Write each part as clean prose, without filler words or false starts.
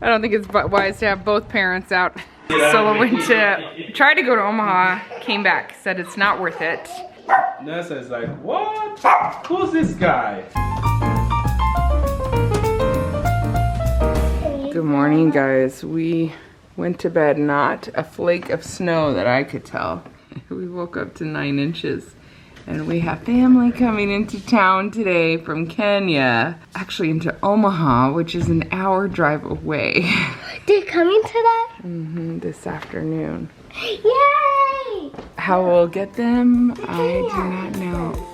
I don't think it's wise to have both parents out. Solo tried to go to Omaha, came back, said it's not worth it. Nessa's like, what? Who's this guy? Good morning, guys. We went to bed, not a flake of snow that I could tell. We woke up to 9 inches. And we have family coming into town today from Kenya. Actually into Omaha, which is an hour drive away. They're coming to that? Mm-hmm, this afternoon. Yay! How we'll get them, I do not know.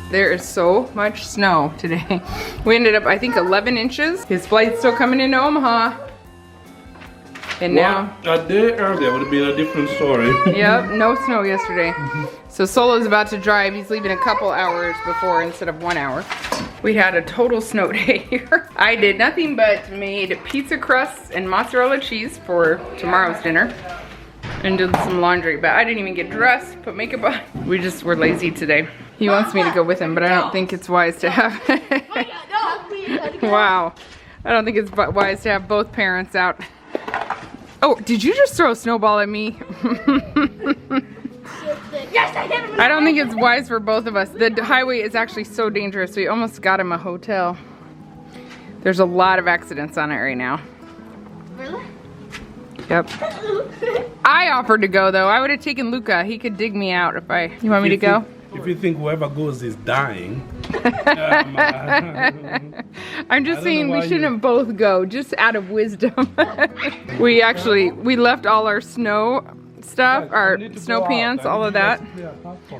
There is so much snow today. We ended up, I think, 11 inches. His flight's still coming into Omaha. And now... A day earlier would have been a different story. Yep, no snow yesterday. So Solo's about to drive. He's leaving a couple hours before instead of 1 hour. We had a total snow day here. I did nothing but made pizza crusts and mozzarella cheese for tomorrow's dinner. And did some laundry, but I didn't even get dressed, put makeup on. We just were lazy today. He wants me to go with him, but I don't think it's wise to have... Wow. I don't think it's wise to have both parents out. Oh, did you just throw a snowball at me? I don't think it's wise for both of us. The highway is actually so dangerous. We almost got him a hotel. There's a lot of accidents on it right now. Really? Yep. I offered to go though. I would have taken Luka. He could dig me out if I... You want me to go? If you think whoever goes is dying. I'm just saying we shouldn't both go, just out of wisdom. we left all our snow stuff, our snow pants, all of that.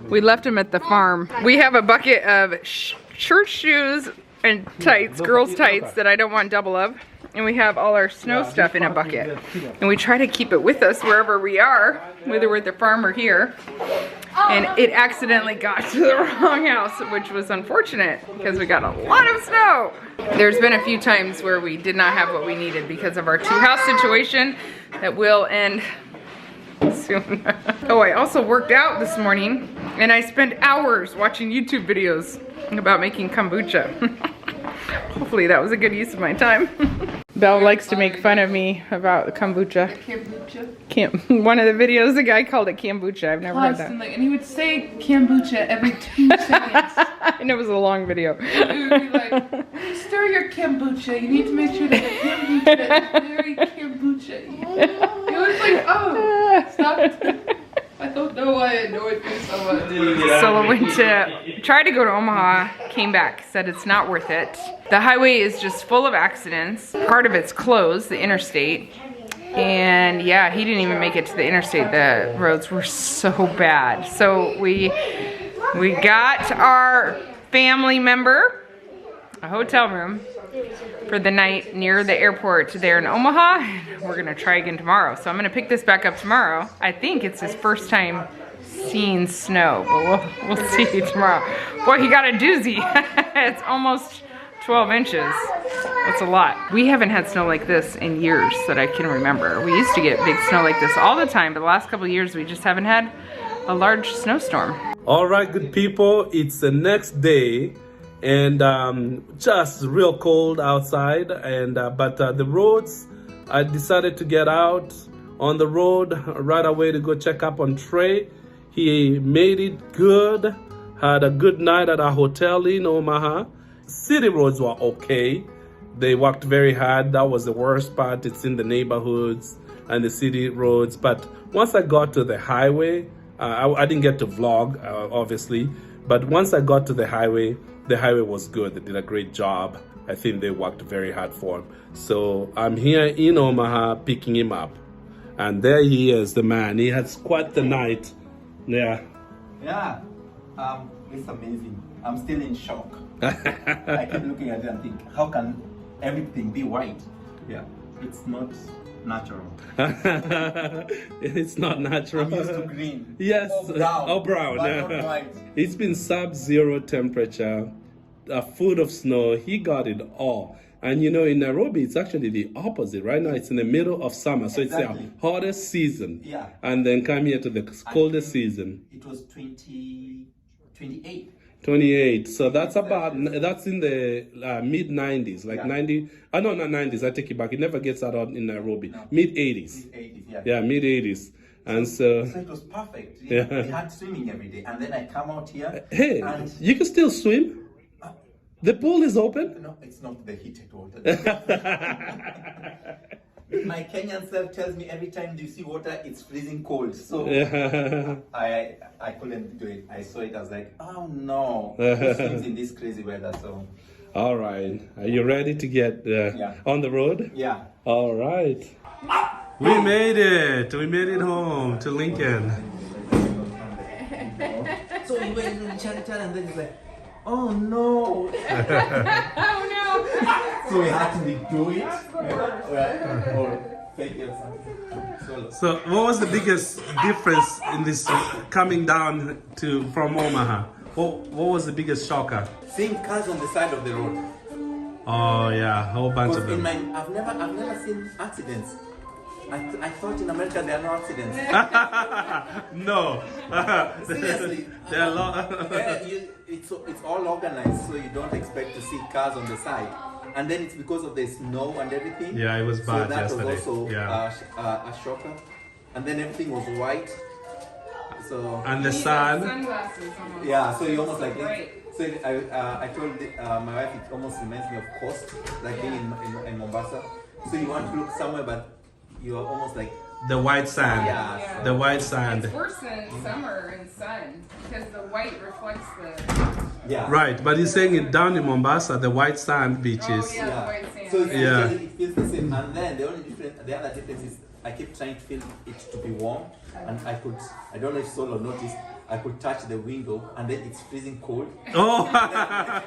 We left them at the farm. We have a bucket of church shoes and tights, girls' tights that I don't want double of. And we have all our snow stuff in a bucket. And we try to keep it with us wherever we are, whether we're at the farm or here. And it accidentally got to the wrong house, which was unfortunate because we got a lot of snow. There's been a few times where we did not have what we needed because of our 2-house situation that will end soon. Oh, I also worked out this morning and I spent hours watching YouTube videos about making kombucha. Hopefully that was a good use of my time. Belle likes to make fun of me about the kombucha. Kombucha? One of the videos, the guy called it kombucha. I've never heard that. And he would say kombucha every 2 seconds. And it was a long video. He would be like, stir your kombucha. You need to make sure that the kombucha is very kombucha. He was like, oh, stop. I don't know why I annoyed me so much. Solo tried to go to Omaha, came back, said it's not worth it. The highway is just full of accidents. Part of it's closed, the interstate. And yeah, he didn't even make it to the interstate. The roads were so bad. So we got our family member a hotel room for the night near the airport there in Omaha. We're gonna try again tomorrow. So I'm gonna pick this back up tomorrow. I think it's his first time seeing snow, but we'll see tomorrow. Boy, he got a doozy. It's almost 12 inches. That's a lot. We haven't had snow like this in years that I can remember. We used to get big snow like this all the time, but the last couple of years we just haven't had a large snowstorm. All right, good people, it's the next day. And just real cold outside, and but the roads, I decided to get out on the road right away to go check up on Trey. He made it good, had a good night at our hotel in Omaha. City roads were okay. They worked very hard. That was the worst part. It's in the neighborhoods and the city roads. But once I got to the highway, I didn't get to vlog, obviously. But once I got to the highway was good. They did a great job. I think they worked very hard for him. So I'm here in Omaha picking him up. And there he is, the man. He had quite the night. Yeah. Yeah. It's amazing. I'm still in shock. I keep looking at it and think, how can everything be white? Yeah. It's not natural. It's not natural. I'm used to green. Yes. Or brown. But not white. It's been sub-zero temperature, a foot of snow. He got it all. And you know, in Nairobi, it's actually the opposite. Right now, it's in the middle of summer, so Exactly. it's the hottest season. Yeah. And then come here to the coldest season. It was 28. 28. So that's that's in the mid 90s, like 90. No, not 90s. I take it back. It never gets that hot in Nairobi. No. Mid 80s. Mid 80s, yeah. Yeah, mid 80s. And so it was perfect. Yeah. We had swimming every day, and then I come out here. Hey, and you can still swim. The pool is open. no, it's not the heated water. My Kenyan self tells me every time you see water, it's freezing cold. So I couldn't do it. I saw it. I was like, oh no, who swims in this crazy weather? So All right. Are you ready to get on the road? yeah. All right. We made it. We made it home to Lincoln. So we went to the chat, and then he's like, oh no. Oh no! So we had to redo it. Or fake it or something. So, what was the biggest difference in this coming down from Omaha? What was the biggest shocker? Seeing cars on the side of the road. Oh yeah, a whole bunch of Because them. I've never seen accidents. I thought in America there are no accidents. No. Seriously. There are a lot. It's all organized, so you don't expect to see cars on the side. And then it's because of the snow and everything. Yeah, it was So bad that yesterday. was also Yeah. a shocker. And then everything was white. So And the sun. Sunglasses almost. yeah, so you almost like Right. so I told my wife it almost reminds me of coast, like being in Mombasa. So you want to look somewhere, but you are almost like The white sand. yeah. The white sand. It's worse than summer and sun because the white reflects the. Yeah. Right, but he's saying it down in Mombasa, the white sand beaches. Oh, yeah. The white sand. So it's Yeah. it feels the same. And then the other difference is I keep trying to feel it to be warm, and I don't know if Solo noticed, I could touch the window and then it's freezing cold. Oh,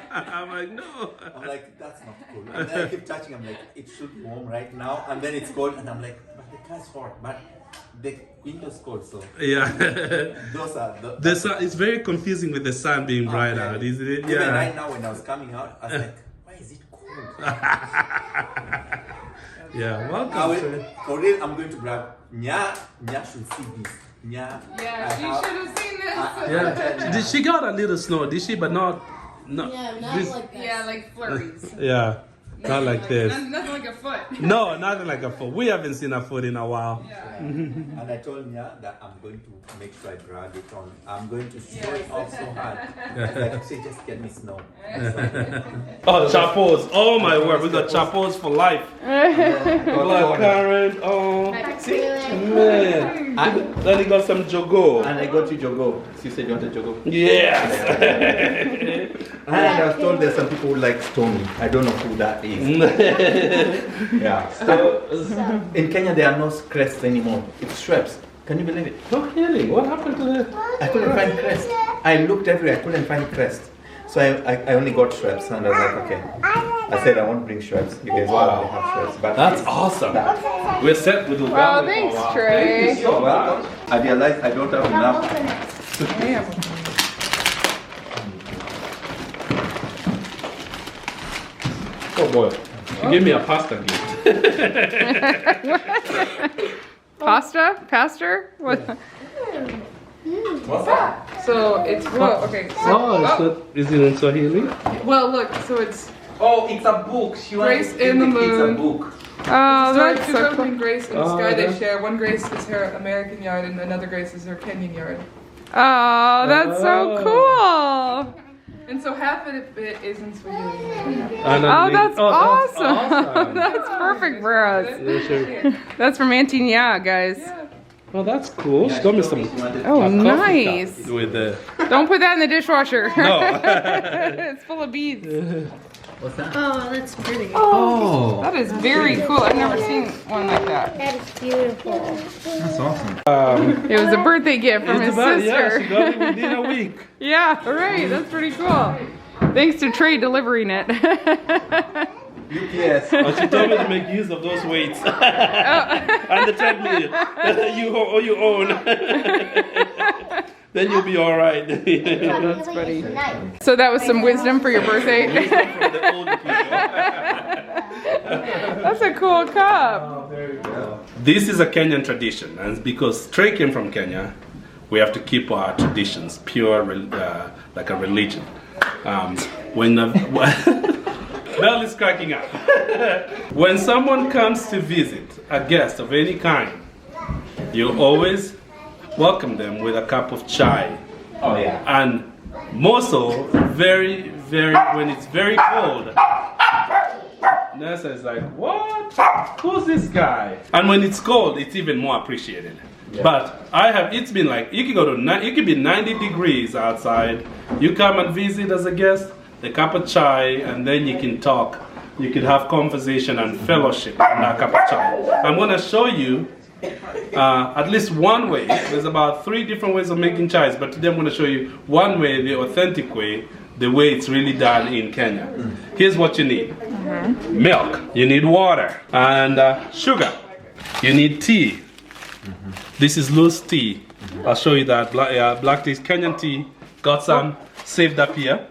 I'm like, no. I'm like, that's not cool. And then I keep touching, I'm like, it should be warm right now, and then it's cold, and I'm like, but the car's hot, but the window's cold, so Yeah. those are The sun, it's very confusing with the sun being bright yeah. out, isn't it? Even Yeah. right now when I was coming out, I was like, why is it cold? Yeah, welcome. I will, sir. for real, I'm going to grab Nya should see this. Nya. Yeah, she should have seen this. Yeah. Did she got a little snow? Did she? But not. Yeah, not this- like that. Yeah, like flurries. Yeah. Not like this. Nothing like a foot. No, nothing like a foot. We haven't seen a foot in a while. Yeah. And I told Nya that I'm going to make sure I drag it on. I'm going to show it off so hard. Like, say, just get me snow. Oh, chapos. Oh my word, we got chapos for life. Black currant. Oh, man. Then he got some jogo. And I got you jogo. She said you wanted jogo. Yes. And I was told there's some people who like Tony. I don't know who that is. Yeah. So, in Kenya there are no crests anymore. It's shrubs. Can you believe it? No kidding. What happened to the? I couldn't find crest. I looked everywhere. I couldn't find crest. So I only got shrubs, and I was like, okay. I said I won't bring shrubs. You guys already have shrubs. But That's awesome. We're set with Luka. Oh, thanks, Trey. You're welcome. I realized I don't have enough. Oh boy, you gave me a pasta gift. Pasta? Pastor? What? What's that? So it's okay. Oh, is it in Swahili? Well, look. So it's Oh, it's a book. She Grace wanted to in the give the kids a Moon. book. oh, So that's two so girls cool. named Grace and Oh, Sky they that's- share. One Grace is her American yard and another Grace is her Kenyan yard. Oh, that's so cool. And so half of it is in Swahili. Oh, that's awesome. That's perfect for us. Yeah, sure. That's from Auntie Nya, guys. Oh, that's cool. She got me some Oh, coffee nice. cups with the. Don't put that in the dishwasher. No. It's full of beads. What's that? Oh, that's pretty. Oh, That is very cool. I've never seen one like that. That is beautiful. that's awesome. It was a birthday gift from his Yeah, she sister. got it within a week. Yeah, right. That's pretty cool. Thanks to Trey delivering it. UPS. But she told me to make use of those weights and the treadmill you own. Then you'll be all right. That's funny. Nice. So that was some wisdom for your birthday. From the old people. That's a cool cup. Oh, there you go. This is a Kenyan tradition, and because Trey came from Kenya, we have to keep our traditions pure, like a religion. Belle is cracking up. When someone comes to visit, a guest of any kind, you always welcome them with a cup of chai. Oh yeah. And more so, very, when it's very cold, Nessa is like, what? Who's this guy? And when it's cold, it's even more appreciated. Yeah. But it's been like, you could be 90 degrees outside, you come and visit as a guest, a cup of chai, and then you can talk. You could have conversation and fellowship on that cup of chai. I'm going to show you at least one way. There's about 3 different ways of making chais, but today I'm going to show you one way, the authentic way, the way it's really done in Kenya. Here's what you need. Milk, you need water, and sugar. You need tea. This is loose tea. I'll show you that. Black tea is Kenyan tea. Got some saved up here.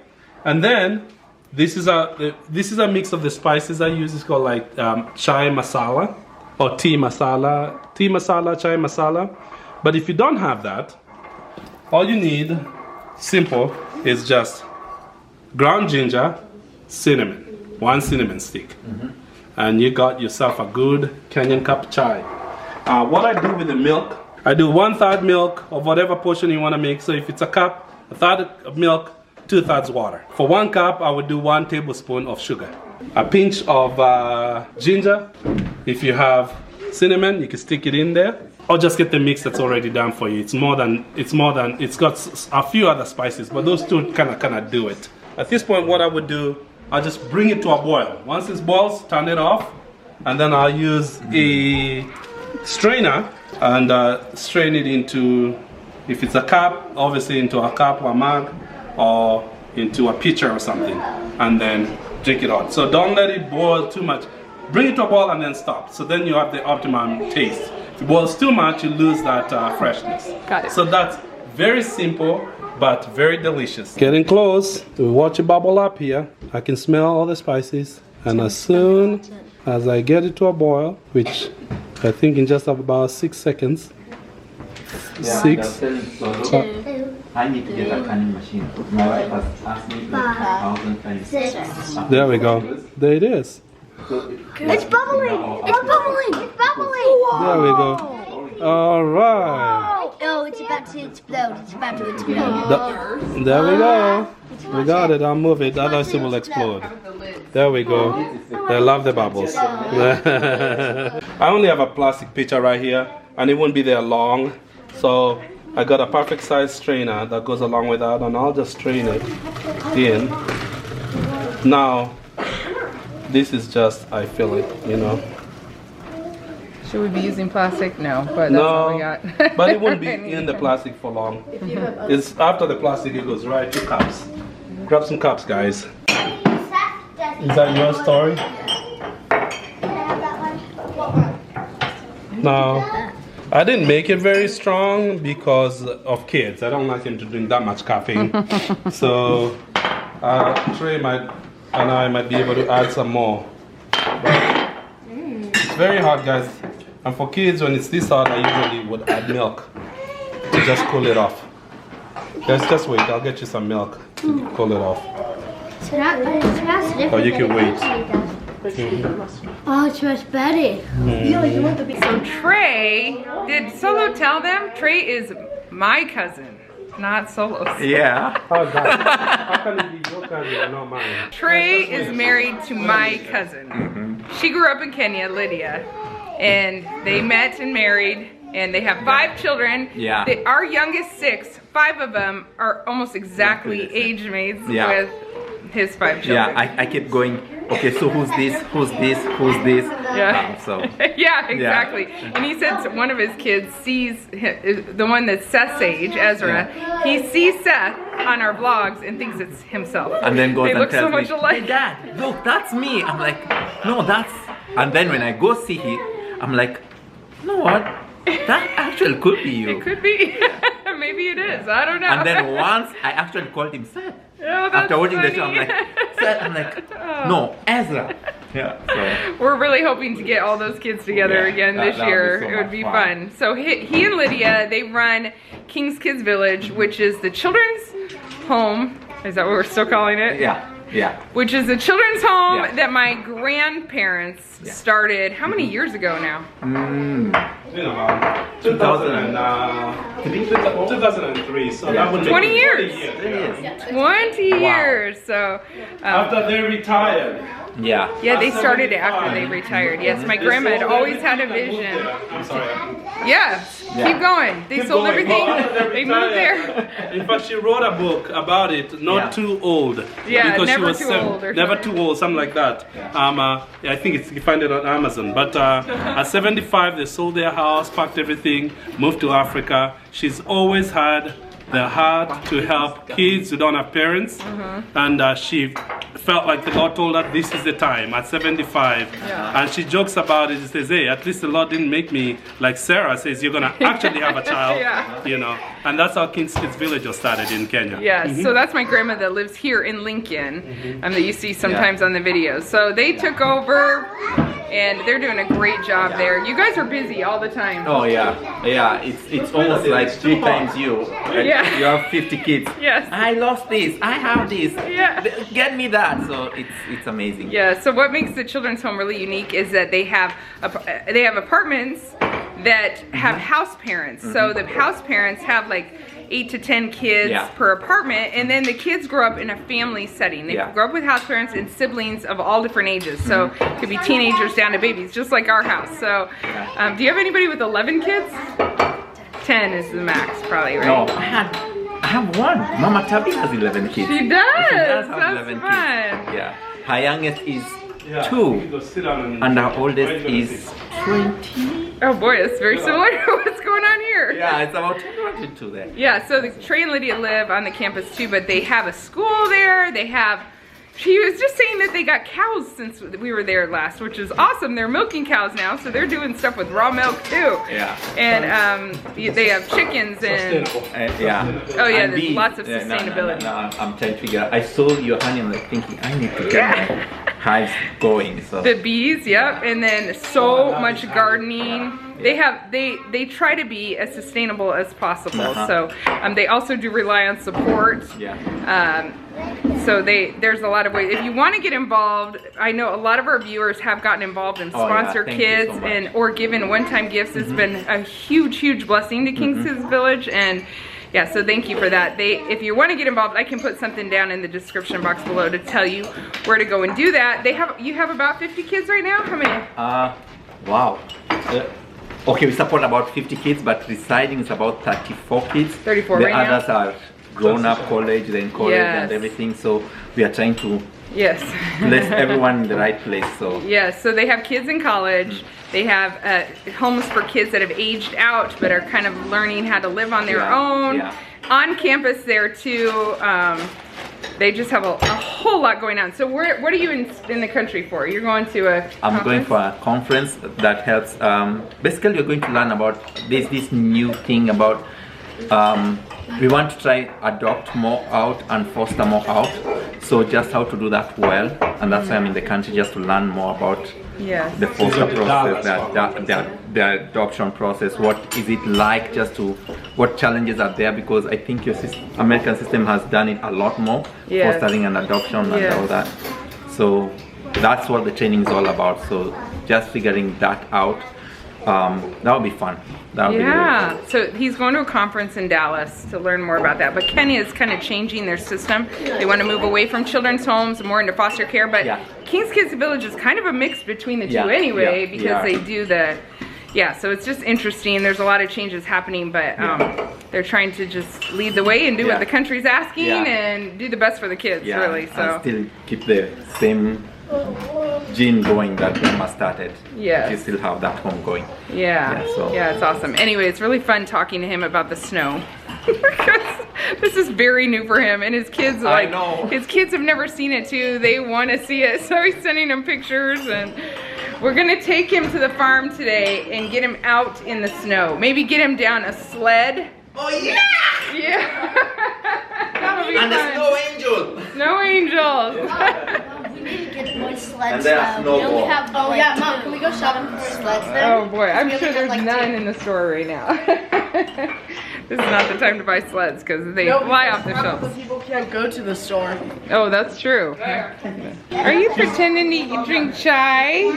And then this is a mix of the spices I use. It's called like chai masala or tea masala, chai masala. But if you don't have that, all you need, simple, is just ground ginger, cinnamon, 1 cinnamon stick, and you got yourself a good Kenyan cup chai. What I do with the milk, I do 1/3 milk of whatever portion you want to make. So if it's a cup, 1/3 of milk, 2/3 water. For 1 cup, I would do 1 tablespoon of sugar, a pinch of ginger. If you have cinnamon, you can stick it in there, or just get the mix that's already done for you. It's got a few other spices, but those 2 kind of do it. At this point, what I would do, I'll just bring it to a boil. Once it boils, turn it off, and then I'll use a strainer and strain it into, if it's a cup, obviously into a cup or a mug, or into a pitcher or something, and then drink it out. So don't let it boil too much. Bring it to a boil and then stop. So then you have the optimum taste. If it boils too much, you lose that freshness. Got it. So that's very simple, but very delicious. Getting close. We watch it bubble up here. I can smell all the spices, and as soon as I get it to a boil, which I think in just about 6 seconds. 6. I need to get a canning machine. My wife has asked me 1,000 times. There we go. There it is. It's bubbling! It's bubbling! It's bubbling! There we go. All right. Oh, it's about to explode. It's about to explode. There we go. We got it. I'll move it. Otherwise it will explode. There we go. I love the bubbles. I only have a plastic pitcher right here, and it won't be there long. So I got a perfect size strainer that goes along with that, and I'll just strain it in. Now, this is just, I feel it, you know. Should we be using plastic? No, but that's all we got. But it won't be in the plastic for long. It's after the plastic, it goes right to cups. Grab some cups, guys. Is that your story? No. I didn't make it very strong because of kids. I don't like them to drink that much caffeine. So Trey and I might be able to add some more. But it's very hot, guys. And for kids, when it's this hot, I usually would add milk to just cool it off. Guys, just wait. I'll get you some milk to cool it off. Or you can wait. Oh, it's much better. So Trey, did Solo tell them? Trey is my cousin, not Solo's. Yeah. Oh, God. How can it be your cousin and not mine? Trey is married to my cousin. She grew up in Kenya, Lydia, and they met and married, and they have 5 children. Yeah. Our youngest 6, 5 of them are almost exactly age mates with his 5 children. Yeah, I keep going. Okay, so who's this? Who's this? Who's this? Yeah. So. Yeah, exactly. Yeah. And he said one of his kids sees the one that's Seth's age, Ezra. Yeah. He sees Seth on our vlogs and thinks it's himself. And then goes they and look tells so much me, alike. "Hey, Dad, look, that's me." I'm like, "No, that's." And then when I go see it, I'm like, "You know what? That actually could be you." It could be. Maybe it is. I don't know. And then once I actually called him Seth. Oh, after watching funny. the show, I'm like, Seth, I'm like, no, Ezra. Yeah. So. We're really hoping to get all those kids together again this year. Would be so it would be much fun. So he and Lydia, they run King's Kids Village, which is the children's home. Is that what we're still calling it? Yeah. Yeah. Which is a children's home that my grandparents started how many years ago now? 2003, so that would be 20 years. 20 years. So after they retired. Yeah. Yeah, they started after they retired. Yes, my grandma had always had a vision. I'm sorry. Yeah, keep going. They sold everything. They moved there. In fact, she wrote a book about it, not too old. Yeah, because never she was too old or never something. too old, something like that. I think you find it on Amazon. But at 75, they sold their house, packed everything, moved to Africa. She's always had the heart to help kids who don't have parents, and she felt like the Lord told her this is the time at 75. And she jokes about it. She says, hey, at least the Lord didn't make me like Sarah says you're gonna actually have a child. You know, and that's how King's Kids Village was started in Kenya. Yeah, so that's my grandma that lives here in Lincoln, that you see sometimes on the videos. So they took over, and they're doing a great job there. You guys are busy all the time. Oh yeah, yeah. It's almost like 3 times you. Right? Yeah. You have 50 kids. Yes. I lost this. I have this. Yeah. Get me that. So it's amazing. Yeah. So what makes the children's home really unique is that they have apartments that have house parents. So the house parents have like 8 to 10 kids per apartment, and then the kids grow up in a family setting. They grow up with house parents and siblings of all different ages. So it could be teenagers down to babies, just like our house. So do you have anybody with 11 kids? 10 is the max, probably, right? No, I have one. Mama Tabi has 11 kids. She does. Have That's 11 fun. kids. Yeah. Her youngest is 2, and her oldest is 20. Oh boy, it's very similar to what's going on here. Yeah, it's about 2 there. Yeah, so Trey and Lydia live on the campus too, but they have a school there. She was just saying that they got cows since we were there last, which is awesome. They're milking cows now, so they're doing stuff with raw milk too. Yeah. And they have chickens and oh yeah, there's lots of sustainability. No, I'm trying to figure out. I saw your honey and I'm like thinking I need to get my hives going. So the bees, yep, and then so much gardening. They try to be as sustainable as possible. So they also do rely on support. Yeah. So there's a lot of ways. If you want to get involved, I know a lot of our viewers have gotten involved and sponsor kids or given one-time gifts. It's been a huge blessing to King's Kids Village, and yeah, so thank you for that. If you want to get involved, I can put something down in the description box below to tell you where to go and do that. You have about 50 kids right now? How many? Wow. Okay, we support about 50 kids, but residing is about 34 kids. 34 the right now? others are grown up, college, then college and everything. So we are trying to place everyone in the right place. So yes, so they have kids in college. They have homes for kids that have aged out but are kind of learning how to live on their own. On campus there too. They just have a whole lot going on. So what are you in the country for? You're going to a conference? I'm going for a conference that helps. Basically, you're going to learn about this new thing about. We want to try adopt more out and foster more out. So just how to do that well, and that's why I'm in the country, just to learn more about the foster process, the adoption process. What is it like? What challenges are there? Because I think your American system has done it a lot more, fostering and adoption and all that. So that's what the training is all about. So just figuring that out, that would be fun. Yeah, so he's going to a conference in Dallas to learn more about that. But Kenya is kind of changing their system. They want to move away from children's homes, more into foster care. But King's Kids Village is kind of a mix between the two anyway, because they do so it's just interesting. There's a lot of changes happening, but they're trying to just lead the way and do what the country's asking and do the best for the kids, really. So and still keep the same gene going that Grandma started. Yeah. You still have that home going. Yeah, it's awesome. Anyway, it's really fun talking to him about the snow. Because this is very new for him, and his kids his kids have never seen it too. They want to see it, so he's sending them pictures, and we're gonna take him to the farm today and get him out in the snow. Maybe get him down a sled. Oh yeah! Yeah. That'll be and fun. the snow angel. Snow angels. We need to get and sled And then a snow. We only snowball. have Oh yeah, Mom, can we go shopping for sleds then? Oh boy, I'm We sure only have, there's like, none 2. in the store right now. This is not the time to buy sleds because they No, fly because off the half shelves. the people can't go to the store. Oh, that's true. Are you pretending to drink chai?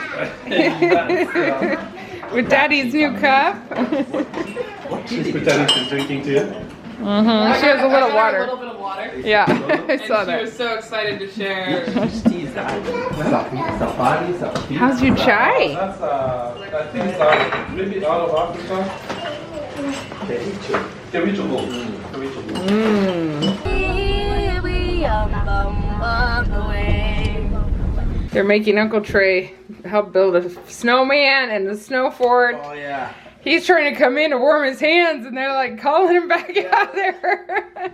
With Daddy's new cup? She's pretending she's drinking too. Mm-hmm. She has a little A water. little bit of water. Yeah, I And saw she was that. so excited to share. How's your chai? That's I think it's maybe out of Africa. Kericho. They're making Uncle Trey help build a snowman and a snow fort. Oh yeah. He's trying to come in to warm his hands and they're like calling him back out there.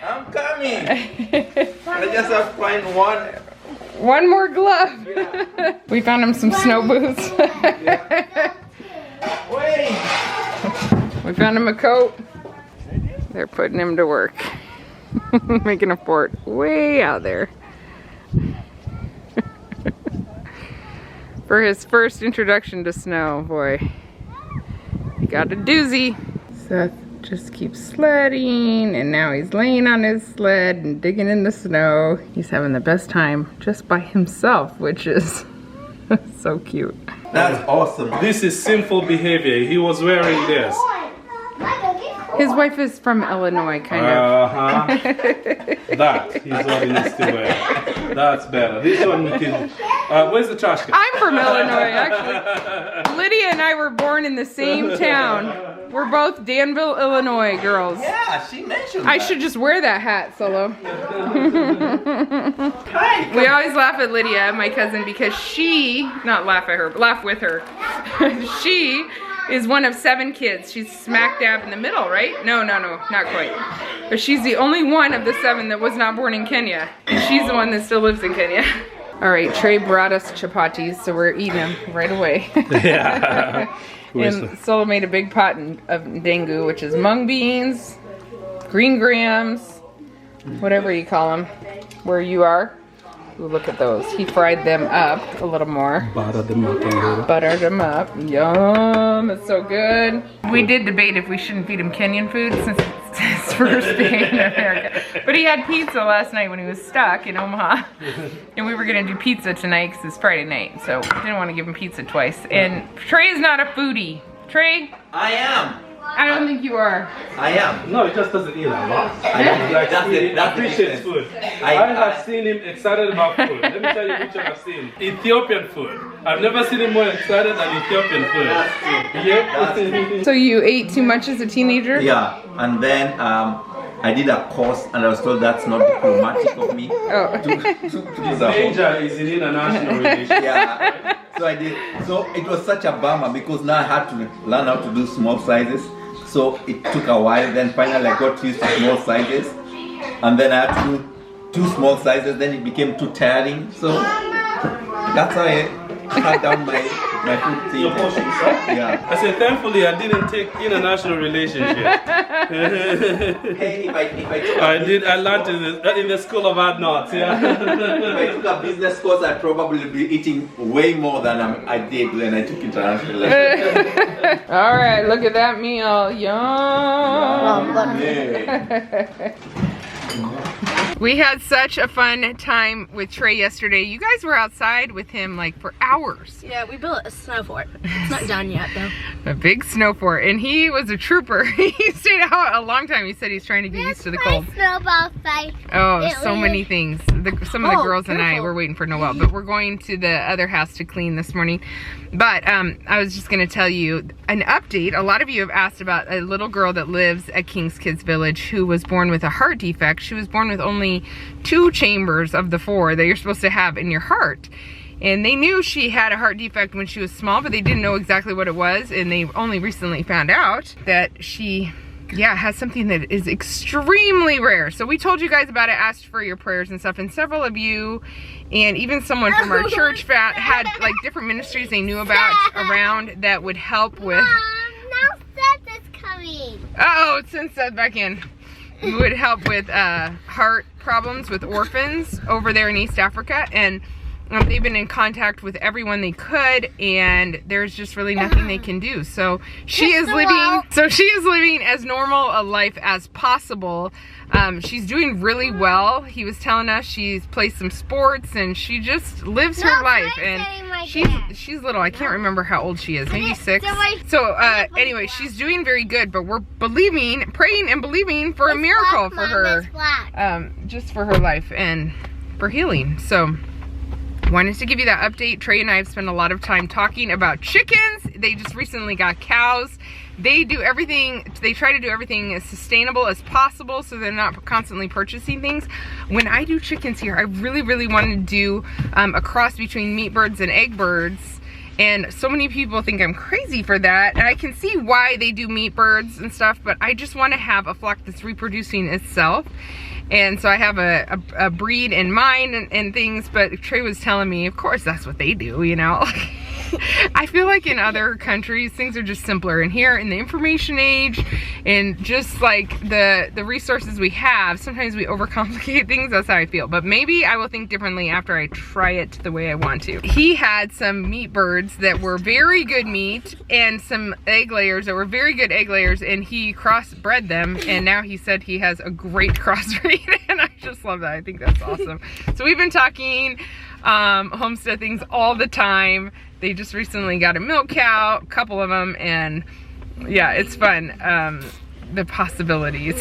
I'm coming. I just have to find one. One more glove. We found him some snow boots. Wait. We found him a coat. They're putting him to work. Making a fort way out there. For his first introduction to snow, boy. He got a doozy. Seth just keeps sledding, and now he's laying on his sled and digging in the snow. He's having the best time just by himself, which is so cute. That's awesome. This is sinful behavior. He was wearing this. His wife is from Illinois, kind of. That he's what he needs to wear. That's better. This one we can. Where's the trash can? I'm from Illinois, actually. Lydia and I were born in the same town. We're both Danville, Illinois girls. Yeah, she mentioned I that. should just wear that hat, Solo. We always laugh at Lydia, my cousin, because she, not laugh at her, but laugh with her. She is one of 7 kids. She's smack dab in the middle, right? No, not quite. But she's the only one of the 7 that was not born in Kenya. And she's the one that still lives in Kenya. All right, Trey brought us chapatis, so we're eating them right away. Yeah. And Solo made a big pot of dengu, which is mung beans, green grams, whatever you call them, where you are. Ooh, look at those. He fried them up a little more. Butter them up a little. Buttered them up. Yum, it's so good. We did debate if we shouldn't feed him Kenyan food since it's his first day in America. But he had pizza last night when he was stuck in Omaha. And we were gonna do pizza tonight because it's Friday night. So we didn't want to give him pizza twice. And Trey is not a foodie. Trey? I am. I don't think you are. I am. No, he just doesn't eat a lot. That's it. He That's the appreciates difference. food. I have seen him excited about food. Let me tell you which one I've seen. Ethiopian food. I've never seen him more excited than Ethiopian food. That's true. Yep. So you ate too much as a teenager? Yeah, and then I did a course and I was told that's not diplomatic of me. Oh. To Danger is in international relations. Yeah. So I did. So it was such a bummer because now I had to learn how to do small sizes. So it took a while. Then finally I got used to small sizes, and then I had to do 2 small sizes. Then it became too tiring. So that's how I cut down my food thing. Your portions, huh? Yeah. I said, thankfully, I didn't take international relationship. Hey, if I took a I did. I learned in the school of hard knocks. Yeah. If I took a business course, I'd probably be eating way more than I did when I took international relations. All right, look at that meal. Yum. Yeah. We had such a fun time with Trey yesterday. You guys were outside with him like for hours. Yeah, we built a snow fort. It's not done yet though. A big snow fort, and he was a trooper. He stayed out a long time. He said he's trying to get used to the cold. Snowball fight. Oh, so many things. Some of the Oh, girls and I beautiful. were waiting for Noelle, but we're going to the other house to clean this morning. But I was just going to tell you an update. A lot of you have asked about a little girl that lives at King's Kids Village who was born with a heart defect. She was born with only 2 chambers of the 4 that you're supposed to have in your heart. And they knew she had a heart defect when she was small, but they didn't know exactly what it was. And they only recently found out that she, has something that is extremely rare. So we told you guys about it, asked for your prayers and stuff. And several of you, and even someone from our church had like different ministries they knew about around that would help with. Now Seth is coming. Oh, send Seth back in. Would help with heart problems with orphans over there in East Africa. And they've been in contact with everyone they could, and there's just really nothing they can do. So she is living as normal a life as possible. She's doing really well. He was telling us she's played some sports and she just lives her life. And she's little. I can't remember how old she is. Maybe 6. So anyway, she's doing very good. But we're praying and believing for a miracle for her, just for her life and for healing. So wanted to give you that update. Trey and I have spent a lot of time talking about chickens. They just recently got cows. They do everything, they try to do everything as sustainable as possible so they're not constantly purchasing things. When I do chickens here, I really want to do a cross between meat birds and egg birds. And so many people think I'm crazy for that. And I can see why they do meat birds and stuff, but I just want to have a flock that's reproducing itself. And so I have a breed in mind and things, but Trey was telling me, of course, that's what they do, you know? I feel like in other countries, things are just simpler. And here in the information age and just like the resources we have, sometimes we overcomplicate things. That's how I feel. But maybe I will think differently after I try it the way I want to. He had some meat birds that were very good meat and some egg layers that were very good egg layers, and he crossbred them, and now he said he has a great crossbreed. And I just love that. I think that's awesome. So we've been talking homestead things all the time. They just recently got a milk cow, a couple of them, and yeah, it's fun. The possibilities.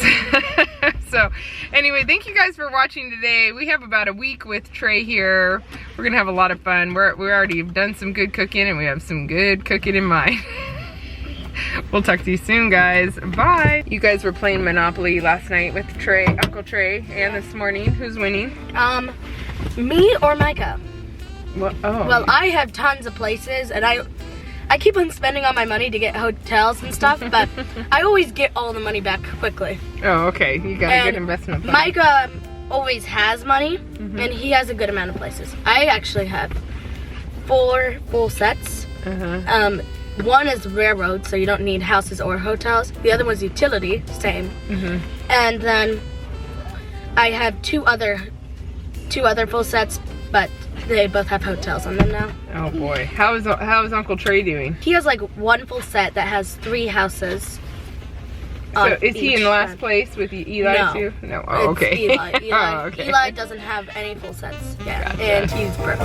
So anyway, thank you guys for watching today. We have about a week with Trey here. We're gonna have a lot of fun. We already done some good cooking, and we have some good cooking in mind. We'll talk to you soon, guys. Bye. You guys were playing Monopoly last night with Trey, Uncle Trey, and this morning. Who's winning? Me or Micah? Well, oh. Well, I have tons of places, and I keep on spending all my money to get hotels and stuff, but I always get all the money back quickly. Oh, okay. You got a good investment plan. Micah always has money, and he has a good amount of places. I actually have 4 full sets. One is railroad, so you don't need houses or hotels. The other one's utility, same. And then I have two other full sets, but they both have hotels on them now. Oh boy, how is Uncle Trey doing? He has like 1 full set that has 3 houses. So is he in last place with Eli too? No. Oh, okay. Eli. Oh, okay. Eli doesn't have any full sets. Yeah, Gotcha. and he's broke.